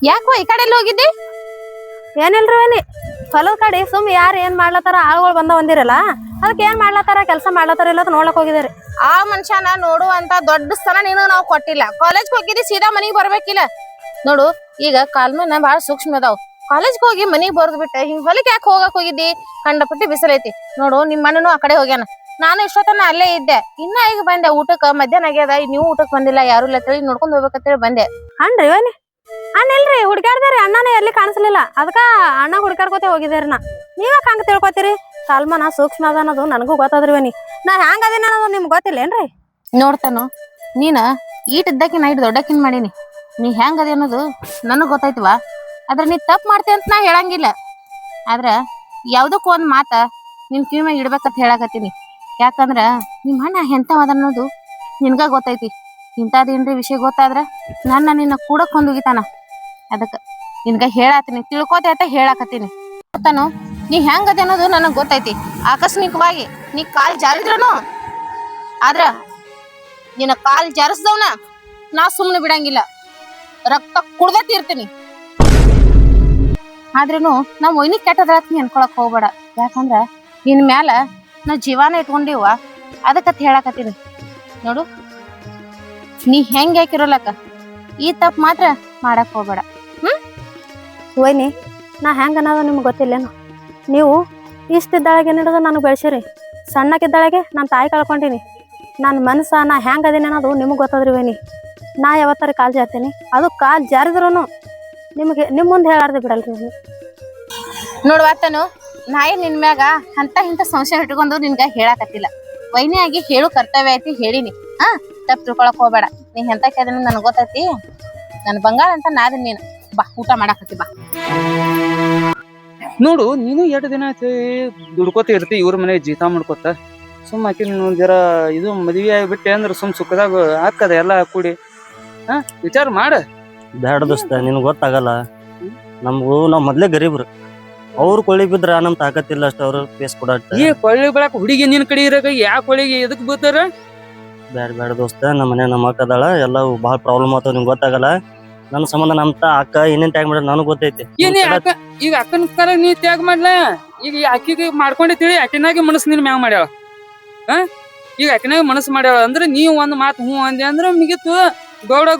ಯಾಕೋ ಈ ಕಡೆ ಎಲ್ಲಿ ಹೋಗಿದ್ದಿ? ಏನಿಲ್ರಿ ಏನಿ ಹೊಲದ ಕಡೆ ಸುಮ್ ಯಾರು ಏನ್ ಮಾಡ್ಲತ್ತಾರ ಆಳುಗಳು ಬಂದ ಬಂದಿರಲ್ಲ ಅದಕ್ಕೆ ಏನ್ ಮಾಡ್ಲತ್ತಾರ ಕೆಲಸ ಮಾಡ್ಲತ್ತಾರ ಇಲ್ಲ ನೋಡಕ್ ಹೋಗಿದಾರೆ. ಆ ಮನುಷ್ಯನ ನೋಡುವಂತ ದೊಡ್ಡ ಸ್ಥಾನ ನೀನು ನಾವು ಕೊಟ್ಟಿಲ್ಲ. ಕಾಲೇಜ್ಗೆ ಹೋಗಿದ್ದಿ ಸೀದಾ ಮನಿಗ್ ಬರ್ಬೇಕಿಲ್ಲ. ನೋಡು ಈಗ ಕಾಲ್ಮನ ಬಾಳ ಸೂಕ್ಷ್ಮ ಅದಾವ್. ಕಾಲೇಜ್ಗೆ ಹೋಗಿ ಮನಿಗ್ ಬರ್ದ್ ಬಿಟ್ಟೆ ಹಿಂಗ್ ಹೊಲಕ್ ಯಾಕೆ ಹೋಗಕ್ ಹೋಗಿದ್ದಿ? ಕಂಡಪಟ್ಟಿ ಬಿಸಿಲೈತಿ. ನೋಡು ನಿಮ್ ಮಣ್ಣನು ಆ ಕಡೆ ಹೋಗ್ಯಾನ. ನಾನು ಇಷ್ಟೊತ್ತನ ಅಲ್ಲೇ ಇದ್ದೆ. ಇನ್ನ ಈಗ ಬಂದೆ ಊಟಕ್ಕ. ಮಧ್ಯಾಹ್ನ ಆಗ್ಯದ, ನೀವು ಊಟಕ್ ಬಂದಿಲ್ಲ ಯಾರು ಇಲ್ಲ ಅಂತೇಳಿ ನೋಡ್ಕೊಂಡ್ ಹೋಗ್ಬೇಕಂತೇಳಿ ಬಂದೆ. ಅಣ್ರಿ ಏನಿ ಅಣ್ಣ ಇಲ್ರಿ ಹುಡ್ಕ್ಯಾಡ್ದಾರಿ ಅಣ್ಣನ ಎಲ್ಲಿ ಕಾಣಿಸ್ಲಿಲ್ಲ ಅದಕ್ಕ ಅಣ್ಣ ಹುಡ್ಕಾಡ್ಕೋತೆ ಹೋಗಿದಾರಿ. ನೀವ್ಯಾಕ ಹಂಗ ತಿಳ್ಕೊತೀರಿ? ಕಾಲ್ಮನ ಸೂಕ್ಷ್ಮ ಅದ ಅನ್ನೋದು ನನಗೂ ಗೊತ್ತದ್ರಿ ಏನಿ. ನಾ ಹೆಂಗ ಅದೇನ ಅನ್ನೋದು ನಿಮ್ಗೆ ಗೊತ್ತಿಲ್ಲೇನ್ರಿ? ನೋಡ್ತಾನು ನೀನ ಈಟಿದ್ದಕ್ಕೆ ನಾ ಇಟ್ಟು ದೊಡ್ಡಕಿನ್ ಮಾಡೀನಿ. ನೀ ಹೆಂಗ್ ಅದೇ ಅನ್ನೋದು ನನಗ್ ಗೊತ್ತಾಯ್ತವಾ. ಆದ್ರೆ ನೀ ತಪ್ಪು ಮಾಡ್ತಿ ಅಂತ ನಾ ಹೇಳಂಗಿಲ್ಲ. ಆದ್ರ ಯಾವ್ದಕ್ಕೂ ಒಂದ್ ಮಾತ ನಿನ್ ಕಿವಿ ಮ್ಯಾಗ ಇಡ್ಬೇಕಂತ ಹೇಳಕತ್ತೀನಿ. ಯಾಕಂದ್ರ ನಿಮ್ ಅಣ್ಣ ಎಂತವದ ಅನ್ನೋದು ನಿನ್ಗ ಗೊತ್ತೈತಿ. ಇಂಥದೇನ್ರಿ ವಿಷಯ ಗೊತ್ತಾದ್ರ ನಿನ್ನ ಕೂಡಕ್ ಹೊಂದೋಗಿತಾನ. ಅದಕ್ಕ ನಿನ್ಗ ಹೇಳಾತೀನಿ, ತಿಳ್ಕೊತೆ ಅಂತ ಹೇಳಾಕತ್ತೀನಿ. ಗೊತ್ತಾನು ನೀ ಹೆಂಗದೆ ಅನ್ನೋದು ನನಗ್ ಗೊತ್ತೈತಿ. ಆಕಸ್ಮಿಕವಾಗಿ ನೀ ಕಾಲ್ ಜಾರಿದ್ರನು ಆದ್ರ ನಿನ್ನ ಕಾಲ್ ಜಾರಿಸ್ದವ್ನ ನಾ ಸುಮ್ನೆ ಬಿಡಂಗಿಲ್ಲ. ರಕ್ತ ಕುಡ್ದ ತೀರ್ತೀನಿ. ಆದ್ರೂನು ನಾ ಮೊಯ್ನಿ ಕೆಟ್ಟದಾಗ್ತೀನಿ ಅನ್ಕೊಳಕ್ ಹೋಗ್ಬೇಡ. ಯಾಕಂದ್ರ ನಿನ್ ಮ್ಯಾಲ ನಾ ಜೀವಾನ ಇಟ್ಕೊಂಡಿವ. ಅದಕ್ಕತ್ ಹೇಳಾಕತ್ತೀನಿ. ನೋಡು ನೀ ಹೆಂಗ್ ಯಾಕಿರೋಲಕ್ಕ ಈ ತಪ್ಪ ಮಾತ್ರ ಮಾಡಕ್ ಹೋಗ್ಬೇಡ. ವೈನಿ ನಾ ಹೆಂಗ ಅನ್ನೋದು ನಿಮ್ಗೆ ಗೊತ್ತಿಲ್ಲೇನು? ನೀವು ಇಷ್ಟಿದ್ದಾಳಗೆ ಏನಿಡೋದು ನನಗೆ ಬೆಳೆಸಿರಿ. ಸಣ್ಣಕ್ಕಿದ್ದಾಳಗೆ ನಾನು ತಾಯಿ ಕಳ್ಕೊಂಡೀನಿ. ನನ್ನ ಮನಸ್ಸ ನಾ ಹೆಂಗೆ ಅದೇನಿ ಅನ್ನೋದು ನಿಮಗೆ ಗೊತ್ತದ್ರಿ ವೈನಿ. ನಾ ಯಾವತ್ತರ ಕಾಲು ಜಾರ್ತೀನಿ, ಅದು ಕಾಲು ಜಾರಿದ್ರೂ ನಿಮಗೆ ನಿಮ್ಮ ಮುಂದೆ ಹೇಳಾರ್ದು ಬಿಡಲ್ರಿ. ನೋಡ್ವಾತನು ನಾಯಿ ನಿನ್ ಮ್ಯಾಗ ಅಂತ ಇಂಥ ಸಂಶಯ ಇಟ್ಕೊಂಡು ನಿನ್ಗ ಹೇಳಾಕತ್ತಿಲ್ಲ. ವೈನಿಯಾಗಿ ಹೇಳು ಕರ್ತವ್ಯ ಐತಿ ಹೇಳಿನಿ. ತಪ್ಪು ತಿಳ್ಕೊಳಕ್ ಹೋಗ್ಬೇಡ. ನೀ ಎಂತ ಕೇಳಿದ್ರೆ ನನಗೆ ಗೊತ್ತೈತಿ. ನನ್ ಬಂಗಾರ ಅಂತ ನಾದಿನ್ ನೀನು. ಬಾ ಊಟ ಮಾಡಾಕತ್ತಿ ಬಾ. ನೋಡು ನೀನು 2 ದಿನ ದುಡ್ಕೋತ ಇರ್ತಿ ಇವ್ರ ಮನೆ ಜೀತ ಮಾಡ್ಕೋತ. ಸುಮ್ಮ ಆಕಿ ಜರ ಇದು ಮದ್ವಿ ಆಗಿಬಿಟ್ಟೆ ಅಂದ್ರೆ ಸುಮ್ ಸುಖದಾಗ ಹಾಕದ ಎಲ್ಲ ಕೂಡಿ ವಿಚಾರ ಮಾಡ. ಬ್ಯಾಡ ದೋಸ್ತ ನಿನ್ಗೆ ಗೊತ್ತಾಗಲ್ಲ. ನಾವ್ ಮೊದ್ಲೇ ಗರೀಬ್ರು. ಅವ್ರು ಕೊಳ್ಳಿ ಬಿದ್ರ ನಮ್ ತಾಕತ್ತಿಲ್ಲ ಅಷ್ಟ ಅವ್ರು ಪೇಸ್ ಕೊಡಾಟ. ಈ ಕೊಳ್ಳಿ ಬೆಳಕ್ ಹುಡುಗಿ ನಿನ್ ಕಡೆ ಇರಾಗ ಯಾ ಕೊಳ್ಳಿಗೆ ಎದಕ್ ಬೀಳ್ತಾರ? ಬ್ಯಾಡ ದೋಸ್ತ ನಮ್ಮ ಮನೆ ನಮ್ಮ ಅಕ್ಕ ಅದಾಳ. ಎಲ್ಲ ಭಾಳ ಪ್ರಾಬ್ಲಮ್ ಆತಾವ. ನಿಮ್ಗೆ ಗೊತ್ತಾಗಲ್ಲ. ನನ್ನ ಸಂಬಂಧ ನಮ್ತ ಅಕ್ಕ ಏನೇನ್ ಟ್ಯಾಗ್ ಮಾಡ ನನಗ್ ಗೊತ್ತೈತಿ. ಈಗ ಅಕ್ಕನ ತರ ನೀ ತ್ಯಾಗ ಮಾಡ್ಲ. ಈಗ ಅಕ್ಕಿಗೆ ಮಾಡ್ಕೊಂಡಿರ್ತೀವಿ. ಅಕ್ಕಿನಾಗೆ ಮನಸ್ಸು ನಿನ್ ಮ್ಯಾಗ ಮಾಡ್ಯಾಳ. ಈಗ ಅಕ್ಕಿನಾಗ ಮನಸ್ಸು ಮಾಡ್ಯಾಳ ಅಂದ್ರೆ ನೀವ್ ಒಂದ್ ಮಾತು ಹ್ಞೂ ಅಂದೆ ಅಂದ್ರೆ ಮುಗಿತು.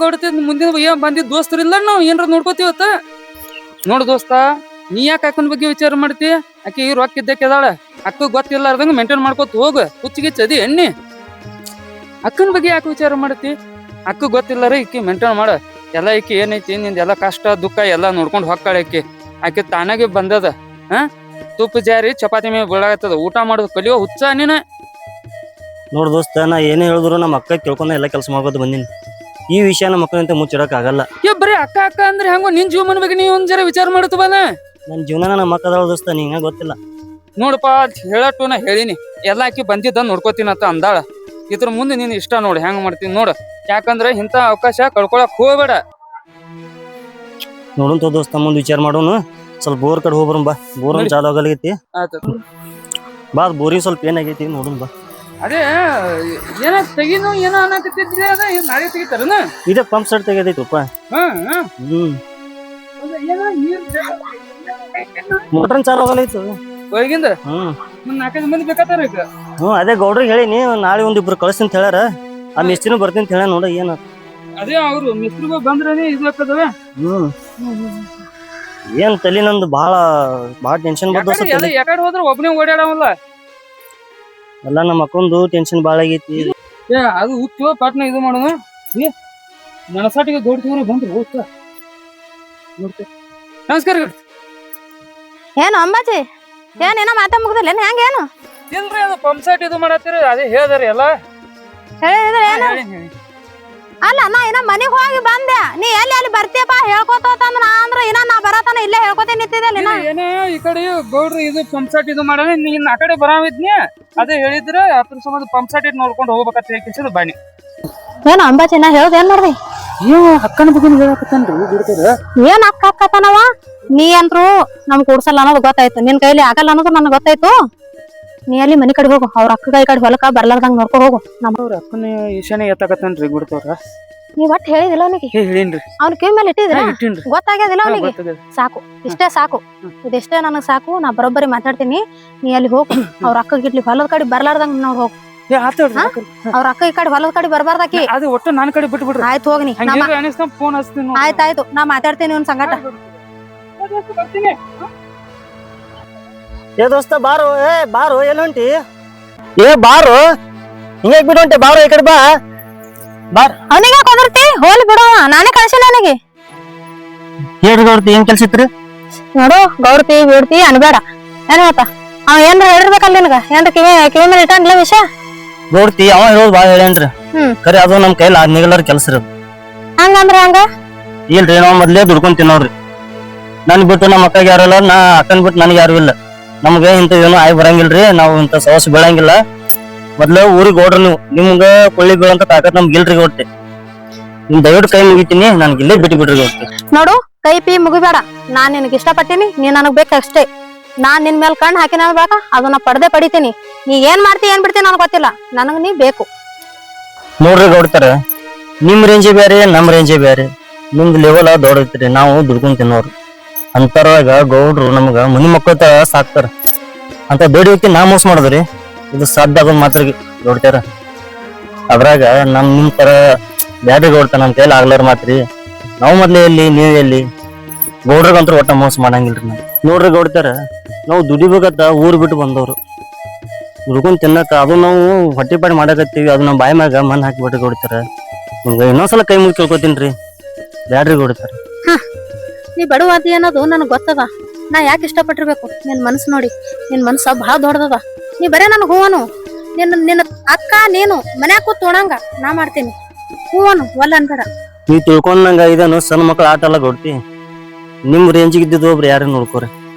ಗೌಡತಿ ಮುಂದಿನ ಏನ್ ಬಂದಿದ್ ದೋಸ್ತರಿಲ್ಲ ನಾವ್ ಏನ್ರ ನೋಡ್ಕೋತೀವತ್ತ. ನೋಡ್ ದೋಸ್ತ, ನೀ ಯಾಕೆ ಅಕ್ಕನ ಬಗ್ಗೆ ವಿಚಾರ ಮಾಡ್ತಿ? ಆಕಿ ರೊಕ್ಕ ಇದ್ದಕ್ಕೆ ಅದಾಳ. ಅಕ್ಕ ಗೊತ್ತಿಲ್ಲಾರ್ದಂಗ ಮೇಂಟೈನ್ ಮಾಡ್ಕೋತ ಹೋಗ. ಹುಚ್ಚಿಗಿಚ್ಚದಿ ಎಣ್ಣಿ. ಅಕ್ಕನ ಬಗ್ಗೆ ಯಾಕೆ ವಿಚಾರ ಮಾಡ್ತಿ? ಅಕ್ಕ ಗೊತ್ತಿಲ್ಲಾರ ಈಕಿ ಮೇಂಟೈನ್ ಮಾಡ. ಎಲ್ಲ ಈಕಿ ಏನೈತಿ ನಿಂದ ಎಲ್ಲ ಕಷ್ಟ ದುಃಖ ಎಲ್ಲ ನೋಡ್ಕೊಂಡು ಹೊಕ್ಕಾಳ. ಆಕಿ ತಾನಾಗೆ ಬಂದದ. ತುಪ್ಪ ಜಾರಿ ಚಪಾತಿ ಮೇಲೆ ಬೀಳಾಗತ್ತದ. ಊಟ ಮಾಡೋದು ಕಲಿಯೋ ಹುಚ್ಚ ನೀನ. ನೋಡ್ ದೋಸ್ತ, ನಾ ಏನೇ ಹೇಳಿದ್ರು ನಮ್ಮ ಅಕ್ಕ ಕೇಳ್ಕೊಂಡ ಎಲ್ಲ ಕೆಲಸ ಮಾಡ್ಕೋತ ಬಂದಿನಿ. ಈ ವಿಷಯ ನಮ್ಮ ಮಕ್ಕಳಂತ ಮುಚ್ಚಿಡಕ್ ಆಗಲ್ಲ. ಬರೀ ಅಕ್ಕ ಅಕ್ಕ ಅಂದ್ರೆ ಹೆಂಗೋ ನಿನ್ ಜೀವನ ಬಗ್ಗೆ ನೀ ಒಂದ್ ಜರ ವಿಚಾರ ಮಾಡುತ್ತವ. ನನ್ನ ಜೀವನ ನಮ್ಮ ಅಕ್ಕ ಅದಾಳ ದೋಸ್ತ, ನಿಂಗ ಗೊತ್ತಿಲ್ಲ. ನೋಡಪ್ಪ ಹೇಳಟ್ಟು ನಾ ಹೇಳಿನಿ. ಎಲ್ಲ ಆಕಿ ಬಂದಿದ್ದ ನೋಡ್ಕೋತೀನತ್ತ ಅಂದಾಳ. ಇದ್ರ ಮುಂದೆ ನೀನ್ ಇಷ್ಟ ನೋಡಿ ಹೆಂಗ್ ಮಾಡ್ತೀನಿ ನೋಡ. ಯಾಕಂದ್ರೆ ಇಂಥ ಅವಕಾಶ ಕಳ್ಕೊಳಕ್ ಹೋಗ್ಬೇಡ. ನೋಡಂತ ದೋಸ್ತ ಮುಂದ್ ವಿಚಾರ ಮಾಡೋನು. ಸ್ವಲ್ಪ ಬೋರ್ ಕಡೆ ಹೋಗ್ಬರು ಬಾ. ಬೋರ್ ಚಾಲು ಆಗಲಿಗೈತಿ. ಬಾ ಬೋರಿಗೆ ಸ್ವಲ್ಪ ಏನಾಗೈತಿ ನೋಡೋಣ ಬಾ. ಅದೇ ಏನ ತೆಗಿನು ಏನೋ ಅನ್ನಕತ್ತಿದ್ರಿ. ಅದ ನಾಳೆ ತೆಗಿತಾರನ? ಇದೇ ಪಂಪ್ ಸೆಟ್ ತೆಗೆದೈತಪ್ಪ. ಮೋಟ್ರನ್ ಚಾಲು ಆಗಲೈತು ಹೊರಗಿಂದ. 4-5 ಮಂದಿ ಬೇಕಾತಾರ. ಅದೇ ಗೌಡ್ರಿಗೆ ಹೇಳಿನಿ ನಾಳೆ ಒಂದಿಬ್ರು ಕಳಿಸ್ತೀನಿ ಅಂತ ಹೇಳ್ಯಾರ. ಆ ಮಿಸ್ತ್ರಿನೂ ಬರ್ತೀನಿ ಅಂತ ಹೇಳ. ನೋಡ ಏನ ಅದೇ ಅವ್ರು ಮಿಸ್ತ್ರಿಗಳು ಬಂದ್ರೆ ಇದು ಆಗ್ತದವ. ಏನ್ ತಲಿ ನಂದು ಬಾಳ ಟೆನ್ಷನ್ ಯಾಕಡೆ ಹೋದ್ರ ಒಬ್ಬನೇ ಓಡಾಡವಲ್ಲ. ಎಲ್ಲ ನಮ್ಮ ಅಕ್ಕೊಂದು ಟೆನ್ಷನ್ ಬಾಳ ಆಗೈತಿ. ಅದು ಹುಚ್ಚು ಪಟ್ನ ಇದು ಮಾಡೋಣ. ನನಸಾಟಿಗೆ ದೊಡ್ಡ ಬಂದ್ರು ಹೋಗ್ತ ನೋಡ್ತೆ. ನಮಸ್ಕಾರ. ಏನು ಅಂಬಾಜಿ ಏನೇನೋ ಮಾತಾ ಮುಗ್ದಿಲ್ಲ ಹೆಂಗ? ಏನು ಇಲ್ರಿ ಅದು ಪಂಪ್ ಸೆಟ್ ಇದು ಮಾಡತ್ತೀರಿ. ಅದೇ ಹೇಳ್ದಾರಿ ಎಲ್ಲ ಹೇಳಿದ್ರೆ ಏನು? ಅಲ್ಲ ನಾ ಇನ್ನ ಮನಿಗ್ ಹೋಗಿ ಬಂದೆ. ನೀ ಎಲ್ಲಿ ಬರ್ತೀಯಪ್ಪ ಹೇಳ್ಕೊತಂದ್ರ ನಾ ಅಂದ್ರ ಇನ್ನ ನಾ ಬರತನ ಇಲ್ಲೇ ಹೇಳ್ಕೊತೇ ನಿಂತಿದ್ದಲ್ಲ. ಏನೇ ಈ ಕಡೆ ಗೌಡ್ರು ಇದು ಪಂಪ್ ಸೆಟ್ ಇದು ಮಾಡೋಣ. ನೀನ್ ಆ ಕಡೆ ಬರಾವಿದ್ನಿ. ಅದೇ ಹೇಳಿದ್ರ ಅದ್ರ ಸಂಬಂಧ ಪಂಪ್ ಸೆಟ್ ಇದು ನೋಡ್ಕೊಂಡು ಹೋಗ್ಬೇಕಂತ ಹೇಳ್ಕಿಸಿದ್ ಬನ್ನಿ. ಏನು ಅಂಬಾಜಿ ನಾ ಹೇಳ್ದ ಏನ್ ನೋಡ್ರಿ? ಅಕ್ಕನ ಬಗ್ಗೆ ಹೇಳಕತ್ತನ್ರಿ ಬಿಡ್ತಾರ. ಏನ್ ಅಕ್ಕ ಅಕ್ಕತನವ? ನೀ ಅಂದ್ರು ನಮ್ ಕೂಡ್ಸಲ್ಲ ಅನ್ನೋದು ಗೊತ್ತಾಯ್ತು. ನಿನ್ ಕೈಲಿ ಆಗಲ್ಲ ಅನ್ನೋದು ನನಗೆ ಗೊತ್ತಾಯ್ತು. ನೀ ಅಲ್ಲಿ ಮನಿ ಕಡೆ ಹೋಗು. ಅವ್ರ ಅಕ್ಕ ಕೈ ಕಡೆ ಹೊಲಕ್ಕ ಬರ್ಲಾರ್ದಂಗ ನೋಡ್ಕೊ ಹೋಗು. ಅವ್ರ ಅಕ್ಕನ ಈಶಾನೆ ಎತ್ತಾಕತ್ತನ್ರಿ ಬಿಡ್ತವ್ರ. ನೀವ್ ಒಟ್ಟು ಹೇಳಿದಿಲ್ಲ ಅವನಿಗೆ ಹೇಳಿನ್ರಿ ಅವ್ನ ಕಿವಿ ಮೇಲೆ ಇಟ್ಟಿದ್ರ ಇಟ್ಟಿನ್ರಿ ಗೊತ್ತಾಗ್ಯದಿಲ್ಲ ಅವನಿಗೆ ಗೊತ್ತಾಗ್ಯದ. ಸಾಕು ಇಷ್ಟೇ ಸಾಕು ಇದಿಷ್ಟೇ ನನಗ್ ಸಾಕು ನಾ ಬರೋಬ್ಬರಿ ಮಾತಾಡ್ತೀನಿ ನೀ ಅಲ್ಲಿ ಹೋಗ್ ಅವ್ರ ಅಕ್ಕ ಗಿಟ್ಲಿ ಹೊಲದ ಕಡೆ ಬರ್ಲಾರ್ದಂಗ ನೋಡ್ ಹೋಗ್ ಅವ್ರ ಅಕ್ಕ ಈ ಕಡೆ ಹೊಲದ ಕಡೆ ಬರ್ಬಾರ್ದಾಕಿ ಅದು ಒಟ್ಟು ನನ್ನ ಕಡೆ ಬಿಟ್ಟು ಬಿಡ್ರಿ ಆಯ್ತು ಹೋಗ್ನಿ ಹಂಗೇನ್ರಿ ಅನಿಸ್ತ ಫೋನ್ ಹಚ್ತೀನಿ ನೋಡ್ರಿ. ಆಯ್ತಾಯ್ತು ನಾ ಮಾತಾಡ್ತೀನಿ ಇವ್ನ ಸಂಗಟ ಬರ್ತೀನಿ. ಏ ದೋಸ್ತ ಬಾರೋ ಬಾರೋ ಎಲ್ಲಿ ಹೊಂಟಿ ಏ ಬಾರೋ ಹಿಂಗಾಗಿ ಬಿಡು ಹೊಂಟೆ ಬಾರೋ ಈ ಕಡೆ ಬಾ ಬಾರ್ ಅವನಿಗೆ ಕುದುರ್ತಿ ಹೋಲ್ ಬಿಡು ನಾನೇ ಕಳ್ಸಿಲ್ಲ ಅವನಿಗೆ ಹೇಳ್ರಿ ಗೌಡ್ತಿ ಏನ್ ಕೆಲ್ಸ ಇತ್ರಿ ನೋಡು ಗೌಡ್ತಿ ಬಿಡ್ತಿ ಅನ್ಬೇಡ ಏನ್ ಹೇಳ್ತಾ ಅವ ಏನ್ರ ಹೇಳಿರ್ಬೇಕಲ್ಲ ನಿನಗ ಏನ್ರ ಕಿವಿ ಮೇಲೆ ಇಟ್ಟನ್ಲ ವಿಷಯ ಗೌಡ್ತಿ ಅವ ಹೇಳೋದು ಬಾಳ ಹೇಳೇನ್ರಿ ಖರೆ ಅದು ನಮ್ ಕೈಲಿ ನಿಗಲಾರ ಕೆಲ್ಸ ರೀ ಹಂಗಂದ್ರ ಹಂಗ ಇಲ್ರಿ ನಾವ್ ಮೊದ್ಲೇ ದುಡ್ಕೊಂಡ್ ತಿನ್ನೋರ್ರಿ ನನ್ ಬಿಟ್ಟು ನಮ್ಮ ಅಕ್ಕಗೆ ಯಾರಲ್ಲ ನಾ ಅಕ್ಕನ್ ಬಿಟ್ಟು ನನಗೆ ಯಾರು ಇಲ್ಲ ನಮ್ಗೆ ಇಂಥ ಏನು ಆಯ್ ಬರಂಗಿಲ್ರಿ ನಾವು ಇಂಥ ಸವಸ್ ಬೀಳಂಗಿಲ್ಲ ಮೊದ್ಲ ಊರಿಗೆ ಓಡ್ರಿ ನೀವು ನಿಮ್ಗ ಕೊಳ್ಳಿ ಬೀಳಂತ ತಾಕತ್ ನಮ್ಗೆ ಇಲ್ರಿ ಗೌಡ್ತಿ ನಿಮ್ ದಯವಿಟ್ಟು ಕೈ ಮುಗಿತೀನಿ ನನ್ಗೆ ಇಲ್ಲೇ ಬಿಟ್ಟು ಬಿಡ್ರಿ ಗೌಡ್ತಿ ನೋಡು ಕೈ ಪಿ ಮುಗಿಬೇಡ ನಾನ್ ನಿನಗೆ ಇಷ್ಟಪಟ್ಟಿನಿ ನೀ ನನಗ್ ಬೇಕಷ್ಟೇ ನಾನ್ ನಿನ್ ಮೇಲೆ ಕಣ್ಣು ಹಾಕಿ ನನಗ್ ಬೇಕ ಅದನ್ನ ಪಡೆದೇ ಪಡಿತೀನಿ ನೀ ಏನ್ ಮಾಡ್ತಿ ಏನ್ ಬಿಡ್ತಿ ನನಗ್ ಗೊತ್ತಿಲ್ಲ ನನಗ್ ನೀ ಬೇಕು ನೋಡ್ರಿ ಗೌಡ್ತಾರ ನಿಮ್ ರೇಂಜೇ ಬೇರೆ ನಮ್ ರೇಂಜೇ ಬೇರೆ ನಿಮ್ದು ಲೆವೆಲ್ ದೊಡ್ಡೈತ್ರಿ ನಾವು ದುಡ್ಕೊಂಡ್ ತಿನ್ನೋರು ಅಂತರಾಗ ಗೌಡ್ರು ನಮ್ಗ ಮನಿ ಮಕ್ಕಳ ಸಾಕ್ತಾರ ಅಂತ ದೊಡ್ಡ ವ್ಯಕ್ತಿ ನಾ ಮೋಸ ಮಾಡಿದ್ರಿ ಇದು ಸಾಧ್ಯ ಆಗೋದ್ ಮಾತ್ರ ಗೌಡ್ತಾರ ಅದ್ರಾಗ ನಿಮ್ ತರ ಬ್ಯಾಡ್ರಿ ಗೌಡ್ತಾರ ನಮ್ ಕೈಲಿ ಆಗ್ಲಾರ ಮಾತ್ರಿ ನಾವು ಮೊದ್ಲೇ ಎಲ್ಲಿ ನೀವ್ ಎಲ್ಲಿ ಗೌಡ್ರಿಗಂತೂ ಒಟ್ಟ ಮೋಸ ಮಾಡಂಗಿಲ್ರಿ ನಾವು ನೋಡ್ರಿ ಗೌಡ್ತಾರ ನಾವು ದುಡಿಬೇಕತ್ತ ಊರ್ ಬಿಟ್ಟು ಬಂದವ್ರು ದುಡ್ಕೊಂಡ್ ತಿನ್ನಕ ಅದು ನಾವು ಹೊಟ್ಟೆ ಪಾಡಿ ಮಾಡಕತ್ತೀವಿ ಅದು ನಮ್ಮ ಬಾಯಿ ಮ್ಯಾಗ ಮಣ್ಣು ಹಾಕಿಬಿಟ್ರಿ ಗೌಡ್ತಾರ ನಿಮ್ಗೆ ಇನ್ನೊಂದ್ಸಲ ಕೈ ಮುಗಿ ಕೇಳ್ಕೊತೀನ್ರಿ ಬ್ಯಾಡ್ರಿ ಗೌಡ್ತಾರ ನೀ ಬಡವಾದಿ ಅನ್ನೋದು ನನಗ್ ಗೊತ್ತದ ನಾ ಯಾಕೆ ಇಷ್ಟಪಟ್ಟಿರ್ಬೇಕು ನಿನ್ ಮನ್ಸು ನೋಡಿ ನಿನ್ ಮನ್ಸ ಬಹಳ ದೊಡ್ಡದದ ನೀ ಬರೇ ನನ್ ಹೂವನು ನಿನ್ನ ಅಕ್ಕ ನೀನು ಮನ್ಯಾಗ ಕೂತ್ ತೊಣಂಗ ನಾ ಮಾಡ್ತೀನಿ ಹೂವನು ಒಲ್ಲ ಅನ್ಬೇಡ ನೀವ್ ತಿಳ್ಕೊಂಡಂಗ ಇದನ್ನು ಸಣ್ಣ ಮಕ್ಳು ಆಟ ಅಲ್ಲ ಗೌಡ್ತಿ ನಿಮ್ ರೇಂಜಿಗೆ ಇದ್ದಿದ್ದು ಒಬ್ರು ಯಾರು ನೋಡ್ಕೋರಿ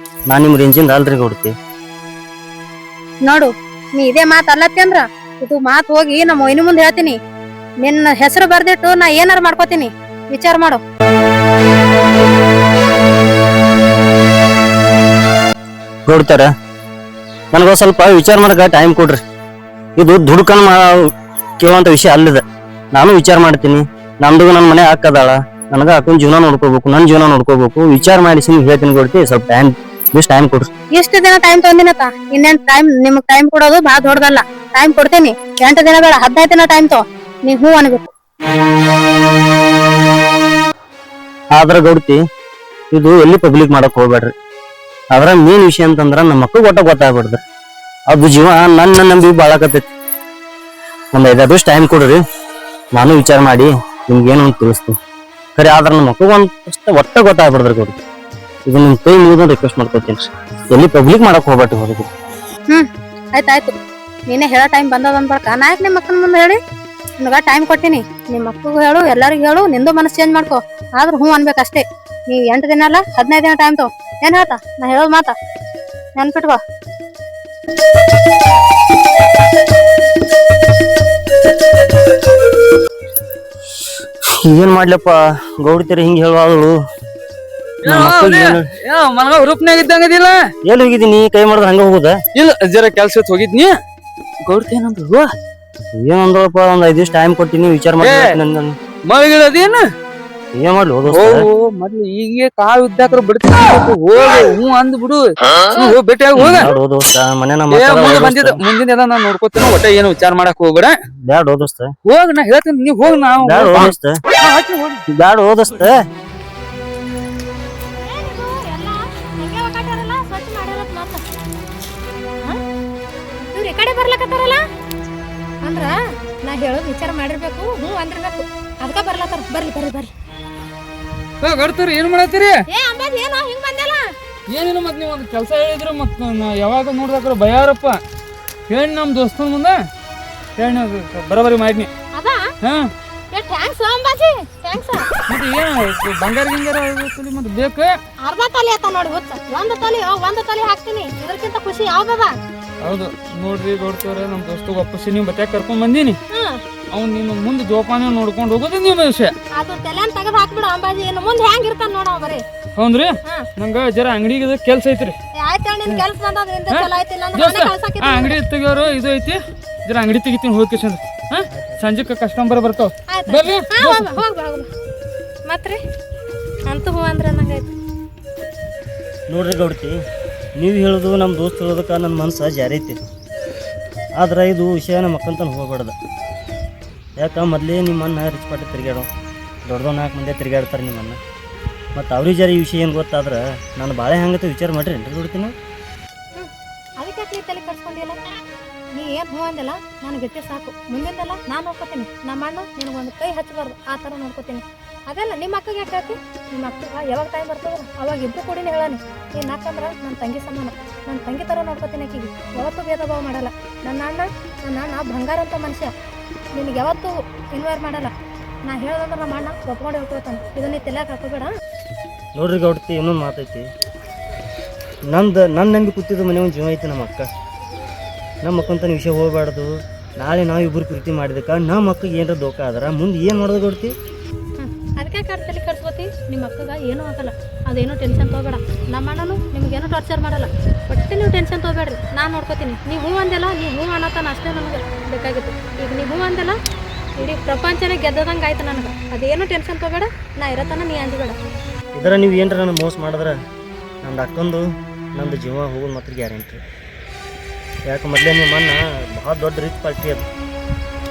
ನಾ ನಿಮ್ ರೇಂಜಿಂದ ಅಲ್ರಿ ಗೌಡ್ತಿ ನೋಡು ನೀ ಇದೇ ಮಾತ್ ಅಲ್ಲತ್ತಿ ಅಂದ್ರ ಇದು ಮಾತ್ ಹೋಗಿ ನಮ್ಮ ಮೊಯ್ನಿ ಮುಂದೆ ಹೇಳ್ತೀನಿ ನಿನ್ನ ಹೆಸರು ಬರ್ದಿಟ್ಟು ನಾ ಏನಾರ ಮಾಡ್ಕೋತೀನಿ ವಿಚಾರ ಮಾಡು ಗೌಡ್ತಾರ ನನಗ ಸ್ವಲ್ಪ ವಿಚಾರ ಮಾಡಕ ಟೈಮ್ ಕೊಡ್ರಿ ಇದು ದುಡ್ಕನ್ ಕೇಳುವಂತ ವಿಷಯ ಅಲ್ಲಿದೆ ನಾನು ವಿಚಾರ ಮಾಡ್ತೀನಿ ನಮ್ದು ನನ್ನ ಮನೆ ಹಾಕದಾಳ ನನಗ ಹಾಕೊಂಡ್ ಜೀವನ ನೋಡ್ಕೋಬೇಕು ನನ್ ಜೀವನ ನೋಡ್ಕೋಬೇಕು ವಿಚಾರ ಮಾಡಿಸಿ ಹೇಳ್ತೀನಿ ಕೊಡ್ತಿ ಸ್ವಲ್ಪ ಟೈಮ್ ಕೊಡ್ರಿ ಇಷ್ಟು ದಿನ ಟೈಮ್ ತೊಂದಿನತ್ತ ಇನ್ನೇನ್ ಟೈಮ್ ನಿಮಗ್ ಟೈಮ್ ಕೊಡೋದು ಬಹಳ ದೊಡ್ಡದಲ್ಲ ಟೈಮ್ ಕೊಡ್ತೀನಿ 8 ದಿನ ಬೇಡ 15 ದಿನ ಟೈಮ್ ತೋ ನೀ ಹೂ ಅನ್ಬೇಕು ಆದ್ರ ಗೌಡ್ತಿ ಇದು ಎಲ್ಲಿ ಪಬ್ಲಿಕ್ ಮಾಡಕ್ ಹೋಗ್ಬೇಡ್ರಿ ಅದ್ರ ಮೇನ್ ವಿಷಯ ಅಂತಂದ್ರ ನಮ್ಮ ಮಕ್ಳು ಗೊತ್ತಾಗ್ಬಿಡ್ದ್ರಿ ಅದು ಜೀವ ನನ್ನ ನಂಬಿ ಬಾಳಕತ್ತೈತಿ ಒಂದ್ 5 ದಿವಸ ಟೈಮ್ ಕೊಡ್ರಿ ನಾನು ವಿಚಾರ ಮಾಡಿ ನಿಮ್ಗೇನು ಅಂತ ತಿಳಿಸ್ತೀನಿ ಖರೆ ಆದ್ರ ನಮ್ಮ ಮಕ್ಳು ಒಟ್ಟ ಗೊತ್ತಾಗ್ಬಿಡ್ದ್ರಿ ಗೌಡ್ತಿ ಇದು ನಿಮ್ ಕೈ ಮುಗಿದ ರಿಕ್ವೆಸ್ಟ್ ಮಾಡ್ಕೊತೀನಿ ಎಲ್ಲಿ ಪಬ್ಲಿಕ್ ಮಾಡಕ್ ಹೋಗ್ಬೇಡ್ರಿ ಹೊರಗೆ ಆಯ್ತಾಯ್ತು ನೀನೇ ಹೇಳೋ ಟೈಮ್ ಬಂದದ ಅಂದ್ಬರ್ಕ ನಾ ಯಾಕೆ ನಿಮ್ಮ ಅಕ್ಕನ ಮುಂದೆ ಹೇಳಿ ನಿನಗ ಟೈಮ್ ಕೊಟ್ಟಿನಿ ನಿಮ್ಮ ಮಕ್ಕಳಿಗೂ ಹೇಳು ಎಲ್ಲರಿಗೂ ಹೇಳು ನಿಂದು ಮನಸ್ಸು ಚೇಂಜ್ ಮಾಡ್ಕೋ ಆದ್ರೂ ಹ್ಞೂ ಅನ್ಬೇಕಷ್ಟೇ ನೀ 8 ದಿನ ಅಲ್ಲ 15 ದಿನ ಟೈಮ್ ತಗೋ ಏನ್ ಹೇಳ್ತಾ ನಾ ಹೇಳೋದು ಮಾತಾ ನೆನ್ಪಿಟ್ಕೋ ಏನ್ ಮಾಡ್ಲಪ್ಪ ಗೌಡ್ತಿರಿ ಹಿಂಗ್ ಹೇಳುವಾಗಳು ಮನಗ ರೂಪ್ನಾಗ ಇದ್ದಂಗದಿಲ್ಲ ಎಲ್ಲಿ ಹೋಗಿದ್ದೀನಿ ಕೈ ಮಾಡಿದ್ರೆ ಹಂಗ ಹೋಗುದ ಇಲ್ಲ ಜರ ಕೆಲ್ಸ ಹೋಗಿದ್ನಿ ಗೌಡ್ತಿ ಏನಂದ್ರು ಏನಂದ್ರಪ್ಪ ಒಂದ್ 5 ದಿವಸ ಟೈಮ್ ಕೊಟ್ಟಿನಿ ವಿಚಾರ ಮಾಡಿ ಮಳಗಿಳದೇನ ಏನ್ ಮಾಡ್ಲಿ ಮೊದ್ಲು ಈಗ ಕಾವ್ ಇದ್ದಾಕ್ರ ಬಿಡ್ತೀನಿ ಹೋಗ ಹ್ಞೂ ಅಂದ್ ಬಿಡು ಭೇಟಿಯಾಗ ಹೋಗ ದೋಸ್ತ ಮನೆ ಬಂದಿದ್ದ ಮುಂದಿನ ಎಲ್ಲ ನಾನ್ ನೋಡ್ಕೋತೀನಿ ಒಟ್ಟ ಏನು ವಿಚಾರ ಮಾಡಕ್ ಹೋಗ್ಬೇಡ ಬ್ಯಾಡ ದೋಸ್ತ ಹೋಗ್ ನಾ ಹೇಳ್ತೀನಿ ನೀವ್ ಹೋಗ್ ನಾವು ಬ್ಯಾಡ ದೋಸ್ತ ಬ್ಯಾಡ ದೋಸ್ತ ಇವ್ರ ಈ ಕಡೆ ಬರ್ಲಕತ್ತಾರಲ್ಲ ಅಂದ್ರ ನಾ ಹೇಳೋದು ವಿಚಾರ ಮಾಡಿರ್ಬೇಕು ಹ್ಞೂ ಅಂದಿರ್ಬೇಕು ಅದಕ್ಕ ಬರ್ಲತ್ತಾರ ಬರ್ಲಿ ಬರ್ರಿ ಬರ್ರಿ ಗಡ್ತಾರ ಏನ್ ಮಾಡತ್ತೀರಿ ಏ ಅಂಬಾಜಿ ಏನೋ ಹಿಂಗ್ ಬಂದಲ್ಲ ಏನಿಲ್ಲ ಮತ್ ನೀವ್ ಒಂದ್ ಕೆಲ್ಸ ಹೇಳಿದ್ರು ಮತ್ ಯಾವಾಗ ನೋಡ್ದಾಕ್ರ ಭಯಾರಪ್ಪ ಹೇಳಿ ನಮ್ ದೋಸ್ತನ ಮುಂದ ಹೇಳಿ ಬರೋಬರಿ ಮಾಡಿನಿ ಅದ ಹಾ ಥ್ಯಾಂಕ್ಸ್ ಅಂಬಾಜಿ ಥ್ಯಾಂಕ್ಸ್ ಮತ್ತೆ ಏನು ಬಂಗಾರ ಗಿಂಗಾರ ಮತ್ತೆ ಬೇಕು ಅರ್ಧ ತಲೆ ಆತ ನೋಡಿ ಗೊತ್ತ ಒಂದು ತಲೆ ಹಾಕ್ತೀನಿ ಇದಕ್ಕಿಂತ ಖುಷಿ ಯಾವ್ದದ ಹೌದು ನೋಡ್ರಿ ಗೌಡ್ತವ್ರ ನಮ್ ದೋಸ್ತ ವಾಪಸ್ ನೀವು ಬಟ್ಟೆ ಕರ್ಕೊಂಡ್ ಬಂದೀನಿ ಅವ್ನ್ ನಿನ್ನ ಮುಂದೆ ಜೋಪಾನ ನೋಡ್ಕೊಂಡು ಹೋಗೋದು ನಿಮ್ಮ ವಿಷಯ ಅದು ತಲೆನ್ ತೆಗೆದು ಹಾಕ್ಬಿಡು ಅಂಬಾಜಿ ಇನ್ನು ಮುಂದೆ ಹೆಂಗ್ ಇರ್ತಾನ ನೋಡ ಬರೀ ಹೌದ್ರಿ ನಂಗ ಜರ ಅಂಗಡಿಗೆ ಕೆಲ್ಸ ಐತ್ರಿ ಆಯ್ತು ನಿನ್ ಕೆಲ್ಸ ಬಂದ ಚಲೋ ಆಯ್ತಿಲ್ಲ ಅಂಗಡಿ ತೆಗಿಯೋರು ಇದು ಐತಿ ಜರ ಅಂಗಡಿ ತೆಗಿತೀನಿ ಹೋಗಿ ಹಾ ಸಂಜೆಕ್ಕೆ ಕಸ್ಟಮರ್ ಬರ್ತಾವ ಆಯ್ತು ಬರ್ರಿ ಹೋಗ್ಬಾ ಮತ್ರಿ ಅಂತೂ ಹೂ ಅಂದ್ರೆ ನಂಗಾಯ್ತು. ನೋಡ್ರಿ ಗೌಡ್ತಿ, ನೀವು ಹೇಳೋದು ನಮ್ಮ ದೋಸ್ತ್ ಹೇಳೋದಕ್ಕೆ ನನ್ನ ಮನಸ್ಸು ಜಾರೈತಿ. ಆದ್ರೆ ಇದು ವಿಷಯನ ಮಕ್ಕಂತನ ಹೋಗ್ಬಾರ್ದು. ಯಾಕೆ ಮೊದಲೇ ನಿಮ್ಮನ್ನ ರಿಚ್ ಪಾಟಿ ತಿರುಗಾಡೋ ದೊಡ್ಡದೋ 4 ಮಂದಿ ತಿರುಗಾಡ್ತಾರೆ ನಿಮ್ಮನ್ನ. ಮತ್ತು ಅವ್ರಿಗೆ ಜರ ಈ ವಿಷಯ ಏನು ಗೊತ್ತಾದ್ರೆ ನಾನು ಭಾಳ ಹೆಂಗತ್ತೆ ವಿಚಾರ ಮಾಡ್ರಿ ಏನ್ರಿ ಗೌಡ್ತಿನ. ಅದಕ್ಕೆ ನೀ ತಲೆ ಕಟ್ಸ್ಕೊಂಡಿಲ್ಲ. ನೀ ಏನು ಹೂ ಅಂದಿಲ್ಲ ನಾನು ಗಟ್ಟಿ ಸಾಕು. ಮುಂದಿಂದಲ್ಲ ನಾನು ನೋಡ್ಕೊತೀನಿ. ನಮ್ಮ ಅಣ್ಣ ನಿನಗೊಂದು ಕೈ ಹಚ್ಚಬಾರ್ದು ಆ ಥರ ನೋಡ್ಕೊತೀನಿ. ಅದೆಲ್ಲ ನಿಮ್ಮ ಅಕ್ಕಗೆ ಯಾಕೆ ಹೇಳ್ತಿ? ನಿಮ್ಮ ಅಕ್ಕಗೆ ಯಾವಾಗ ಟೈಮ್ ಬರ್ತದ ಅವಾಗ ಇಬ್ಬರು ಕೂಡಿನೇ ಹೇಳಾನಿ. ನೀನು ಅಕ್ಕಂದ್ರೆ ನನ್ನ ತಂಗಿ ಸಮಾನ. ನನ್ನ ತಂಗಿ ಥರ ನೋಡ್ಕೊತೀನಿ. ಆಕಿಗೆ ಯಾವತ್ತೂ ಭೇದ ಭಾವ ಮಾಡಲ್ಲ. ನನ್ನ ಅಣ್ಣ ಬಂಗಾರ ಅಂತ ಮನುಷ್ಯ. ನಿನಗೆ ಯಾವತ್ತೂ ಇನ್ವೈರ್ ಮಾಡಲ್ಲ. ನಾ ಹೇಳೋದಂದ್ರೆ ನಮ್ಮ ಅಣ್ಣ ಒಪ್ಕೊಂಡು ಹೇಳ್ಕೊಳ್ತಾನೆ. ಇದು ನೀ ತಲೆಯಾಗ ಹಾಕೋಬೇಡ. ನೋಡ್ರಿ ಗೌಡ್ತಿ, ಇನ್ನೊಂದು ಮಾತೈತಿ. ನನ್ನ ನಂಬಿ ಕೂತಿದ್ದು ಮನೆ ಒಂದು ಜೀವ ಐತಿ ನಮ್ಮ ಅಕ್ಕ. ನಮ್ಮ ಅಕ್ಕಂತನ ವಿಷಯ ಹೋಗ್ಬಾರ್ದು. ನಾಳೆ ನಾವು ಇಬ್ಬರು ಪ್ರೀತಿ ಮಾಡಿದಕ್ಕೆ ನಮ್ಮ ಅಕ್ಕಗೆ ಏನಾರ ದೋಖ ಆದ್ರೆ ಮುಂದೆ ಏನು ಮಾಡೋದು ಗೌಡ್ತಿ? ಅದಕ್ಕೆ ತಲೆ ಕಟ್ಸ್ಕೊತಿ. ನಿಮ್ಮ ಅಕ್ಕಗ ಏನೂ ಆಗಲ್ಲ. ಅದೇನೋ ಟೆನ್ಷನ್ ತೊಗೋಬೇಡ. ನಮ್ಮ ಅಣ್ಣನು ನಿಮ್ಗೇನೋ ಟಾರ್ಚರ್ ಮಾಡಲ್ಲ. ಒಟ್ಟು ನೀವು ಟೆನ್ಷನ್ ತೊಗೋಬೇಡ್ರಿ. ನಾನು ನೋಡ್ಕೊತೀನಿ. ನೀವು ಹೂ ಅಂದೆಲ್ಲ, ನೀವು ಹೂ ಅನ್ನೋತಾನ ಅಷ್ಟೇ ನನಗೆ ಬೇಕಾಗಿತ್ತು. ಈಗ ನೀವು ಹೂ ಅಂದೆಲ್ಲ ಇಡೀ ಪ್ರಪಂಚನೇ ಗೆದ್ದದಂಗೆ ಆಯ್ತು ನನಗೆ. ಅದೇನೋ ಟೆನ್ಷನ್ ತೊಗೋಬೇಡ. ನಾ ಇರತನ ನೀ ಅಂಜಬೇಡ. ಇದರ ನೀವು ಏನರ ನನ್ನ ಮೋಸ ಮಾಡಿದ್ರೆ ನಂದು ಅಕ್ಕಂದು ನಂದು ಜೀವ ಹೋಗೋದು ಮಾತ್ರ ಗ್ಯಾರಂಟಿ. ಯಾಕೆ ಮೊದಲೇ ನಿಮ್ಮ ಅಣ್ಣ ಭಾಳ ದೊಡ್ಡ ರಿಚ್ ಪಾರ್ಟಿ ಅದು.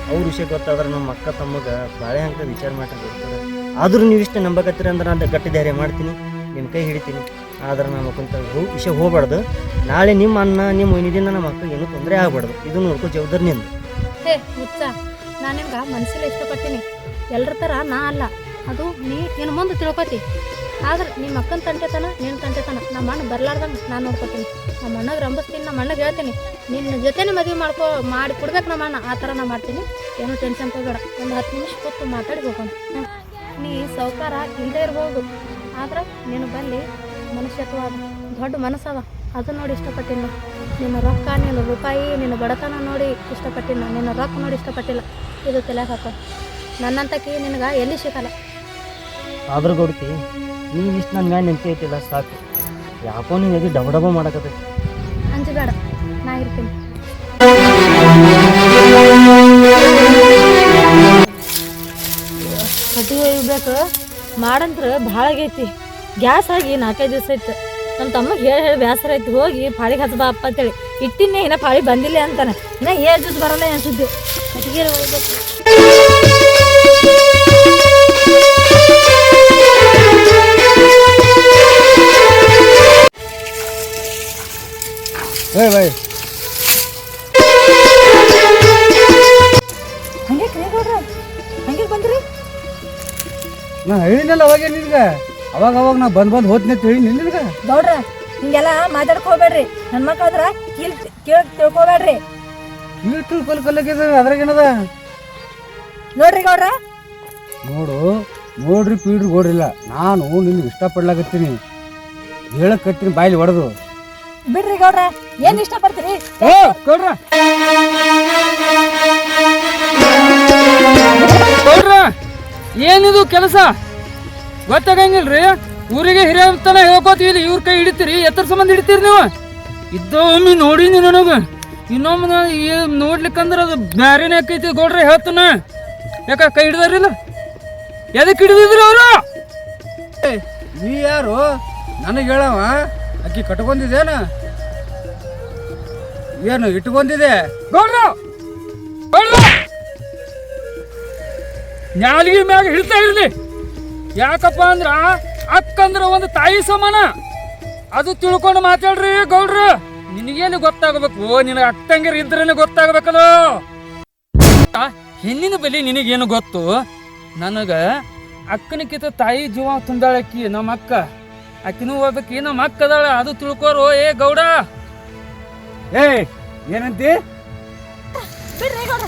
ಅವ್ರ ವಿಷಯ ಗೊತ್ತಾದ್ರೆ ನಮ್ಮ ಅಕ್ಕ ತಮ್ಮಗೆ ಬಾಳೆ ಹಂಗೆ ವಿಚಾರ ಮಾಡಿ ಬರ್ತಾರೆ. ಆದರೂ ನೀವು ಇಷ್ಟೇ ನಂಬಕತ್ತೀರಿ ಅಂದ್ರೆ ನಾನು ಗಟ್ಟಿ ಧೈರ್ಯ ಮಾಡ್ತೀನಿ, ನಿಮ್ಮ ಕೈ ಹಿಡಿತೀನಿ. ಆದ್ರೆ ನಮ್ಮ ಅಕ್ಕಂತ ವಿಷಯ ಹೋಗ್ಬಾರ್ದು. ನಾಳೆ ನಿಮ್ಮ ಅಣ್ಣ ನಿಮ್ಮ ಒಯ್ನಿದಿಂದ ನಮ್ಮ ಅಕ್ಕ ಏನೂ ತೊಂದರೆ ಆಗ್ಬಾರ್ದು. ಇದು ನೋಡ್ಕೋ ಜವಾಬ್ದಾರಿ ನಿಂದು. ಹೇ ಹುಚ್ಚ, ನಾನು ನಿಮ್ಗೆ ಮನಸ್ಸಲ್ಲಿ ಇಷ್ಟಪಡ್ತೀನಿ. ಎಲ್ಲರ ಥರ ನಾ ಅಲ್ಲ. ಅದು ನೀನು ಮುಂದೆ ತಿಳ್ಕೊತಿ. ಆದ್ರೆ ನಿಮ್ಮ ಅಕ್ಕನ ತಂಟೆತನ ನಿನ್ನ ತಂಟೆತನ. ನಮ್ಮ ಅಣ್ಣ ಬರ್ಲಾರ್ದಂಗೆ ನಾನು ನೋಡ್ಕೊತೀನಿ. ನಮ್ಮ ಅಣ್ಣಗೆ ರಂಬಿಸ್ತೀನಿ. ನಮ್ಮ ಅಣ್ಣಗೆ ಹೇಳ್ತೀನಿ ನಿನ್ನ ಜೊತೆನೇ ಮದುವೆ ಮಾಡಿ ಕೊಡ್ಬೇಕು ನಮ್ಮ ಅಣ್ಣ. ಆ ಥರ ನಾ ಮಾಡ್ತೀನಿ. ಏನೂ ಟೆನ್ಷನ್ ತೊಗೋಬೇಡ. ಒಂದು 10 ನಿಮಿಷ ಕೂತು ಮಾತಾಡಿ ಹೋಗೋಣ. ನೀ ಸೌಕಾರ ಇಲ್ಲದೆ ಇರ್ಬೋದು. ಆದ್ರೆ ನೀನು ಬಲ್ಲಿ ಮನುಷ್ಯತ್ವ ಅದ, ದೊಡ್ಡ ಮನಸ್ಸದ. ಅದು ನೋಡಿ ಇಷ್ಟಪಟ್ಟಿಲ್ಲ. ನಿನ್ನ ರೊಕ್ಕ, ನಿನ್ನ ರೂಪಾಯಿ, ನಿನ್ನ ಬಡತನ ನೋಡಿ ಇಷ್ಟಪಟ್ಟಿಲ್ಲ. ನಿನ್ನ ರೊಕ್ಕ ನೋಡಿ ಇಷ್ಟಪಟ್ಟಿಲ್ಲ. ಇದು ತಲೆಗೆ ಹಾಕೋ. ನನ್ನಂತಕಿ ನಿನಗೆ ಎಲ್ಲಿ ಸಿಗಲ್ಲ. ಆದ್ರೂ ಗೌಡ್ತಿ, ನೀವು ಇಷ್ಟು ನನ್ನ ಮ್ಯಾಲೆ ನಿಂತೆ ಐತಿಲ್ಲ ಸಾಕು. ಯಾಕೋ ನೀವು ಡಬ ಡಬ ಮಾಡಕತ್ತೈತಿ. ಅಂಜಬೇಡ, ನಾ ಇರ್ತೀನಿ. ಕಟ್ಟಿ ಒಯ್ಬೇಕು ಮಾಡಂತ್ರ ಭಾಳ ಆಗೈತಿ. ಗ್ಯಾಸ್ ಆಗಿ 4-5 ದಿವಸ ಆಯ್ತು. ನಮ್ಮ ತಮ್ಮಗೆ ಹೇಳಿ ಬೇಸರ ಆಯ್ತು. ಹೋಗಿ ಪಾಳಿಗೆ ಹಚ್ಚಬಾ ಅಪ್ಪ ಅಂತೇಳಿ ಇಟ್ಟಿನೇ. ಇನ್ನ ಪಾಳಿ ಬಂದಿಲ್ಲ ಅಂತಾನೆ. ಇನ್ನ ಜೂಸ್ ಬರಲ್ಲ ಅನ್ಸುತ್ತೆ. ಕಟ್ಟಿಗೆ ಒಯ್ಬೇಕು. ಹಂಗೆ ಕ್ರೀ ಕೊಡ್ರ ಹಂಗೆ ಬಂದ್ರಿ. ನಾ ಹೇಳಿನಲ್ಲ ಅವಾಗೇ ನಿನ್ಗೆ. ಅವಾಗ ನಾ ಬಂದ್ ಹೋದ್ನೆ ಹೇಳಿ ನಿನ್ಗೆ. ಗೌಡ್ರ ಹಿಂಗೆಲ್ಲ ಮಾತಾಡಕ್ ಹೋಗ್ಬೇಡ್ರಿ. ನನ್ನ ಮಕ್ಕಳದ್ರ ಕೇಳಕ್ ತಿಳ್ಕೊಬೇಡ್ರಿ. ಇಟ್ಟು ಕಲ್ಕಲ್ಲಾಗ್ಯದ ಅದ್ರಾಗೇನದ ನೋಡ್ರಿ ಗೌಡ್ರ. ನೋಡ್ರಿ ಪೀಡ್ರಿ ಗೋಡ್ರಿಲ್ಲ. ನಾನು ನಿನ್ಗೆ ಇಷ್ಟಪಡ್ಲಾಕತ್ತೀನಿ. ಹೇಳಕತ್ತೀನಿ ಬಾಯಿಲಿ ಹೊಡೆದು. ಬಿಡ್ರಿ ಗೌಡ್ರ, ಏನ್ ಇಷ್ಟಪಡ್ತೀರಿ? ಗೌಡ್ರ ಏನಿದು ಕೆಲಸ ಗೊತ್ತಾಗಂಗಿಲ್ರಿ? ಊರಿಗೆ ಹಿರಿಯತನ ಹೇಳ್ಕೋತೀವಿ, ಇವ್ರ ಕೈ ಹಿಡಿತೀರಿ. ಎತ್ತರ ಸಂಬಂಧ ಹಿಡಿತೀರಿ ನೀವು? ಇದ್ದೊಮ್ಮೆ ನೋಡೀನಿ ನನಗೆ. ಇನ್ನೊಮ್ಮೆ ನೋಡ್ಲಿಕ್ಕಂದ್ರೆ ಅದು ಬ್ಯಾರೇನೆ ಆಕೈತಿ. ಗೌಡ್ರ ಹೇಳ್ತಾನ ಯಾಕ ಕೈ ಹಿಡ್ದಾರಿಲ್ಲ? ಎದಕ್ಕೆ ಹಿಡಿದಿದ್ರಿ ಅವರು? ನೀ ಯಾರು ನನಗೆ ಹೇಳವ? ಅಕ್ಕಿ ಕಟ್ಕೊಂಡಿದ್ದೇನ? ಏನು ಇಟ್ಕೊಂಡಿದೆ? ಗೌಡ್ರ ನಾಲಿಗೆ ಮ್ಯಾಗ ಹಿಡ್ತಾ ಇರ್ಲಿ. ಯಾಕಪ್ಪ ಅಂದ್ರ ಅಕ್ಕಂದ್ರ ಒಂದು ತಾಯಿ ಸಮಾನ. ಅದು ತಿಳ್ಕೊಂಡು ಮಾತಾಡ್ರಿ ಗೌಡ್ರ. ನಿನಗೇನು ಗೊತ್ತಾಗಬೇಕು? ನಿನಗೆ ಅಕ್ಕಂಗಿರ ಇದ್ರೇನೆ ಗೊತ್ತಾಗಬೇಕದು. ಹೆಣ್ಣಿನ ಬಲಿ ನಿನಗೇನು ಗೊತ್ತು? ನನಗ ಅಕ್ಕನಕ್ಕಿಂತ ತಾಯಿ ಜೀವ ತುಂದಾಳಕ್ಕಿ ನಮ್ಮ ಅಕ್ಕ. ಆಕಿನೂ ಹೋಗ್ಬೇಕಿ ನಮ್ಮ ಅಕ್ಕ ಅದಾಳ. ಅದು ತಿಳ್ಕೋರು. ಏ ಗೌಡ ಏನಂತಿ? ಬಿಡ್ರಿ ಗೌಡ್ರ,